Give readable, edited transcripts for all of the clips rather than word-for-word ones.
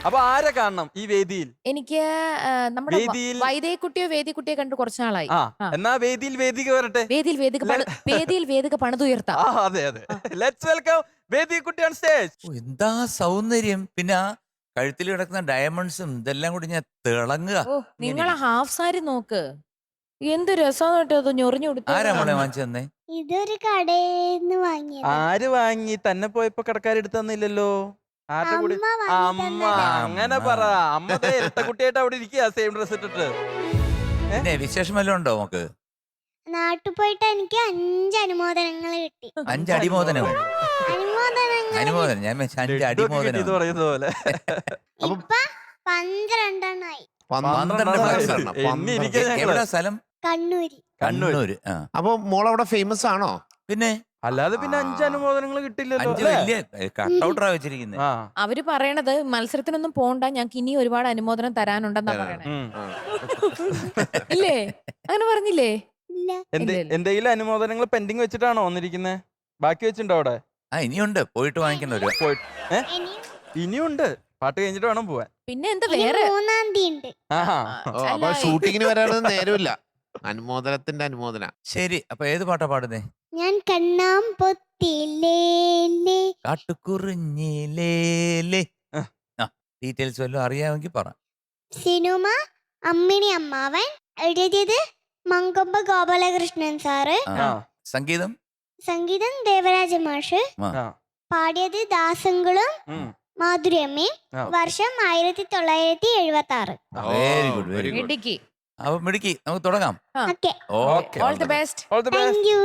അപ്പൊ ആരെ കാണണം ഈ വേദിയിൽ? എനിക്ക് നമ്മുടെ വേദിയിൽ വൈദേക്കുട്ടിയോ വേദിക്കുട്ടിയോ കണ്ടു കുറച്ചു നാളായി. എന്നാ വേദിയിൽ വേദിക വരട്ടെ. വേദിയിൽ വേദിക പണിതുയർത്താം. അതെ അതെ. ലെറ്റ്സ് വെൽക്കം വേദിക്കുട്ടി ഓൺ സ്റ്റേജ്. എന്താ സൗന്ദര്യം! പിന്നെ ആ കഴുത്തിൽ കിടക്കുന്ന ഡയമണ്ട്സും ഇതെല്ലാം കൂടി ഞാൻ തിളങ്ങുക. നിങ്ങളെ ഹാഫ് സാരി നോക്ക്, എന്ത് രസം ഞൊറിഞ്ഞു കൊടുത്തു. ആരാ മോളെ വാങ്ങിച്ചെന്നേ? ഇതൊരു കടയിന്ന് വാങ്ങിയത്. ആര് വാങ്ങി? തന്നെ പോയപ്പോ കടക്കാരെടുത്ത് തന്നില്ലല്ലോ. ആരുടെ കൂടി? അമ്മ. അങ്ങനെ പറ. അമ്മ ഇരട്ടക്കുട്ടിയായിട്ട് അവിടെ ഇരിക്കുക, സെയിം ഡ്രസ് ഇട്ടിട്ട്. പിന്നെ വിശേഷം വല്ലതും ഉണ്ടോ നമുക്ക്? നാട്ടിൽ പോയിട്ട് എനിക്ക് 5 അനുമോദനങ്ങൾ കിട്ടി. 5 അടിമോദനം? അനുമോദനം ഞാൻ 5 അടിമോദനം ഇത് പറയുന്ന പോലെ. ഇപ്പൊ 12 എവിടെ സ്ഥലം? കണ്ണൂര്. കണ്ണൂര്. അപ്പൊ മോളവിടെ ഫേമസ് ആണോ? പിന്നെ അല്ലാതെ പിന്നെ 5 അനുമോദനങ്ങൾ കിട്ടില്ലല്ലോ. 5 വലിയ കട്ടൗട്ടറാ വെച്ചിരിക്കുന്നത്. അവര് പറയണത് മത്സരത്തിനൊന്നും പോണ്ട, ഞങ്ങക്ക് ഇനി ഒരുപാട് അനുമോദനം തരാനുണ്ടെന്നാ പറയണേ. ഇല്ലേ? അങ്ങനെ പറഞ്ഞില്ലേ? എന്തെങ്കിലും അനുമോദനങ്ങൾ പെൻഡിങ് വെച്ചിട്ടാണോ വന്നിരിക്കുന്നത്? ബാക്കി വെച്ചിട്ടുണ്ടോ അവിടെ? ഇനിയുണ്ട്, പോയിട്ട് വാങ്ങിക്കണ്ട ഒരു. ഇനിയുണ്ട്, പാട്ട് കഴിഞ്ഞിട്ട് വേണം പോവാൻ. പിന്നെ എന്താ വേറെ? 3-ാം തീയതി അപ്പൊ ഷൂട്ടിങ്ങിന് വരാനൊന്നും നേരമില്ല. അനുമോദനത്തിന്റെ അനുമോദന. ശരി, അപ്പൊ ഏത് പാട്ടാ പാടുന്നേ? ഞാൻ കണ്ണാം പൊത്തിലേലേ കാട്ടുകുറിഞ്ഞിലേ. ഡീറ്റെയിൽസ് വല്ലതും അറിയാമെങ്കിൽ പറ. സിനിമ അമ്മിണി അമ്മാവൻ, എഴുതിയത് മങ്കൊമ്പ് ഗോപാലകൃഷ്ണൻ സാറ്, സംഗീതം സംഗീതം ദേവരാജ മാഷ്, പാടിയത് ദാസങ്കളും മാധുര്യമ്മയും, വർഷം 1976. Very good, very good. അപ്പൊ മിടുക്കി, നമുക്ക് തുടങ്ങാം. All the best. Thank you.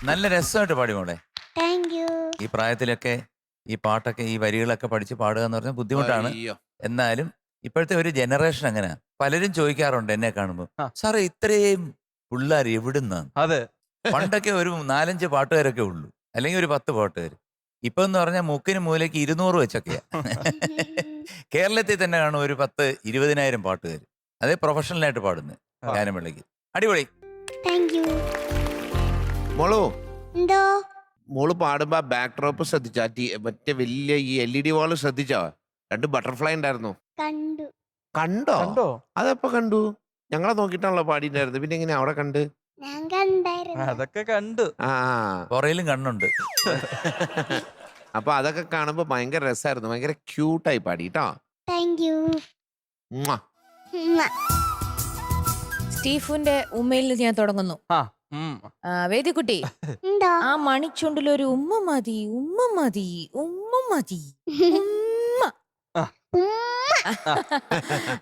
നല്ല രസമായിട്ട് പാടി മോളെ. Thank you. ഈ പ്രായത്തിലൊക്കെ ഈ പാട്ടൊക്കെ ഈ വരികളൊക്കെ പഠിച്ച് പാടുക എന്ന് പറഞ്ഞാൽ ബുദ്ധിമുട്ടാണ്. അയ്യോ. എന്നാലും ഇപ്പോഴത്തെ ഒരു ജനറേഷൻ അങ്ങനെ പലരും ചോദിക്കാറുണ്ട് എന്നെ കാണുമ്പോൾ, ആ. സാറേ ഇത്രയും പിള്ളേർ എവിടുന്നാണ്? അതെ. പണ്ടൊക്കെ ഒരു 4-5 പാട്ടുകാരൊക്കെ ഉള്ളൂ, അല്ലെങ്കിൽ ഒരു 10 പാട്ടുകാർ. ഇപ്പൊ എന്ന് പറഞ്ഞാൽ മുക്കിന് മൂലയ്ക്ക് 200 വെച്ചൊക്കെയാ. കേരളത്തിൽ തന്നെ കാണും ഒരു 10-20,000 പാട്ടുകാർ, അതേ പ്രൊഫഷണലായിട്ട് പാടുന്നത് ഗാനമേളയ്ക്ക്. അടിപൊളി. Thank you. മോളു, എന്തോ മോള് പാടുമ്പോ ബാക്ക് ഡ്രോപ്പ് ശ്രദ്ധിച്ചാ? മറ്റേ വലിയ ഈ LED വാള് ശ്രദ്ധിച്ചോ? 2 ബട്ടർഫ്ലൈ ഉണ്ടായിരുന്നു. കണ്ടു. കണ്ടോ? കണ്ടോ? അതെപ്പോ കണ്ടു? ഞങ്ങളെ നോക്കിട്ടാണല്ലോ പാടിണ്ടായിരുന്നത്, പിന്നെ എങ്ങനെ അവിടെ കണ്ട്? ഞാൻ കണ്ടായിരുന്നു. അതൊക്കെ കണ്ടു. ആ പുറയിലും കണ്ണുണ്ട്. അപ്പൊ അതൊക്കെ കാണുമ്പോ ഭയങ്കര രസമായിരുന്നു, ഭയങ്കര ക്യൂട്ടായി പാടി കേട്ടോ. Thank you. സ്റ്റീഫുവിന്റെ ഉമ്മയിൽ നിന്ന് ഞാൻ തുടങ്ങുന്നു. ആ. ഉം. വേദിക്കുട്ടി, എന്തോ ആ മണിച്ചുണ്ടിലൊരു ഉമ്മ മതി, ഉമ്മ മതി, ഉമ്മ മതി, ഉമ്മ.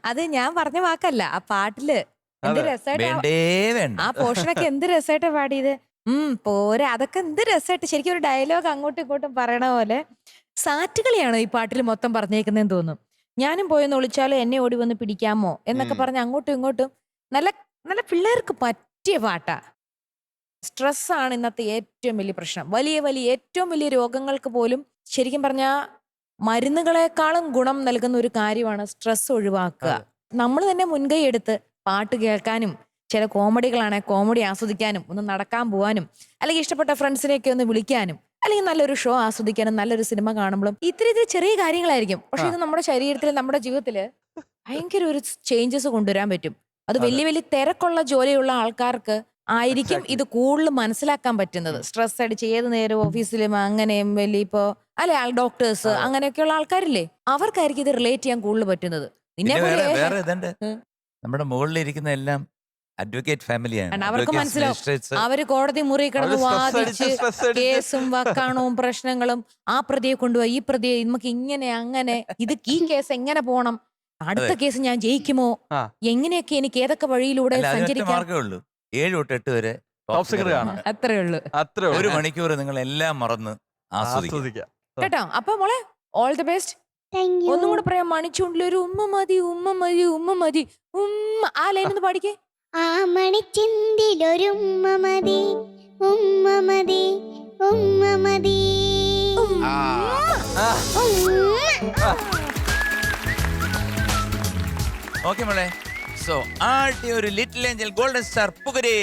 അത് ഞാൻ പറഞ്ഞ വാക്കല്ല, ആ പാട്ടില് എന്ത് അതെ. രസമായിട്ട് വേണ്ടേ വേണ്ട. ആ പോർഷനൊക്കെ എന്ത് രസമായിട്ടാ പാടിയത്. പോരാ, അതൊക്കെ എന്ത് രസമായിട്ട് ശരിക്കും ഒരു ഡയലോഗ് അങ്ങോട്ടും ഇങ്ങോട്ടും പറയണ പോലെ. സാറ്റുകളിയാണ് ഈ പാട്ടിൽ മൊത്തം പറഞ്ഞേക്കുന്നതെന്ന് തോന്നും. ഞാനും പോയെന്ന് വിളിച്ചാലോ എന്നെ ഓടി വന്ന് പിടിക്കാമോ എന്നൊക്കെ പറഞ്ഞ് അങ്ങോട്ടും ഇങ്ങോട്ടും നല്ല നല്ല പിള്ളേർക്ക് പറ്റിയ പാട്ടാ. സ്ട്രെസ്സാണ് ഇന്നത്തെ ഏറ്റവും വലിയ പ്രശ്നം. വലിയ വലിയ ഏറ്റവും വലിയ രോഗങ്ങൾക്ക് പോലും ശരിക്കും പറഞ്ഞാൽ മരുന്നുകളെക്കാളും ഗുണം നൽകുന്ന ഒരു കാര്യമാണ് സ്ട്രെസ് ഒഴിവാക്കുക. നമ്മൾ തന്നെ മുൻകൈ എടുത്ത് പാട്ട് കേൾക്കാനും, ചില കോമഡികളാണ് കോമഡി ആസ്വദിക്കാനും, ഒന്ന് നടക്കാൻ പോവാനും, അല്ലെങ്കിൽ ഇഷ്ടപ്പെട്ട ഫ്രണ്ട്സിനെയൊക്കെ ഒന്ന് വിളിക്കാനും, അല്ലെങ്കിൽ നല്ലൊരു ഷോ ആസ്വദിക്കാനും, നല്ലൊരു സിനിമ കാണുമ്പോഴും ഇത്തിരി ചെറിയ കാര്യങ്ങളായിരിക്കും. പക്ഷെ ഇത് നമ്മുടെ ശരീരത്തിൽ, നമ്മുടെ ജീവിതത്തിൽ ഭയങ്കര ഒരു ചേഞ്ചസ് കൊണ്ടുവരാൻ പറ്റും. അത് വലിയ വലിയ തിരക്കുള്ള ജോലിയുള്ള ആൾക്കാർക്ക് ആയിരിക്കും ഇത് കൂടുതൽ മനസ്സിലാക്കാൻ പറ്റുന്നത്. സ്ട്രെസ് അടിച്ച് ഏത് നേരം ഓഫീസിലും അങ്ങനെയും വലിയ ഇപ്പോ അല്ലെ ഡോക്ടേഴ്സ് അങ്ങനെയൊക്കെയുള്ള ആൾക്കാരില്ലേ, അവർക്കായിരിക്കും ഇത് റിലേറ്റ് ചെയ്യാൻ കൂടുതൽ പറ്റുന്നത്. പിന്നെ വേറെ ഇതുണ്ട്, നമ്മുടെ മുകളിലിരിക്കുന്ന എല്ലാം അഡ്വക്കേറ്റ് ഫാമിലിയാണ്. അവർക്ക് മനസ്സിലാവും, അവര് കോടതി മുറി കിടന്ന് വാദിച്ച് കേസും വക്കാണവും പ്രശ്നങ്ങളും, ആ പ്രതിയെ കൊണ്ടുപോയി ഈ പ്രതിയെ നമുക്ക് ഇങ്ങനെ അങ്ങനെ, ഈ കേസ് എങ്ങനെ പോണം, അടുത്ത കേസ് ഞാൻ ജയിക്കുമോ, എങ്ങനെയൊക്കെ എനിക്ക് ഏതൊക്കെ വഴിയിലൂടെ സഞ്ചരിക്കാം. 7 തൊട്ട് 8 വരെ ടോപ്പ് സിംഗർ കാണാം. അത്രേ ഉള്ളൂ. അത്രേ ഉള്ളൂ. 1 മണിക്കൂർ നിങ്ങൾ എല്ലാം മറന്ന് ആസ്വദിക്കാം കേട്ടോ. അപ്പൊ മോളെ all the best. Thank you. ഒന്നും കൂടെ പറയാം, മണിച്ചുണ്ടിലൊരു ഉമ്മ മതി, ഉമ്മ മതി, ഉമ്മ മതി, ഉമ്മ. ആ ലൈൻ ഒന്ന് പാടിക്കേ. ആ മണിച്ചിന്തിലൊരു ഉമ്മ മതി, ഉമ്മ മതി, ഉമ്മ മതി, ഉമ്മ. ഓക്കെ മോളെ. സോ ആദ്യ ഒരു ലിറ്റിൽ ഏഞ്ചൽ ഗോൾഡൻ സ്റ്റാർ പുകരേ.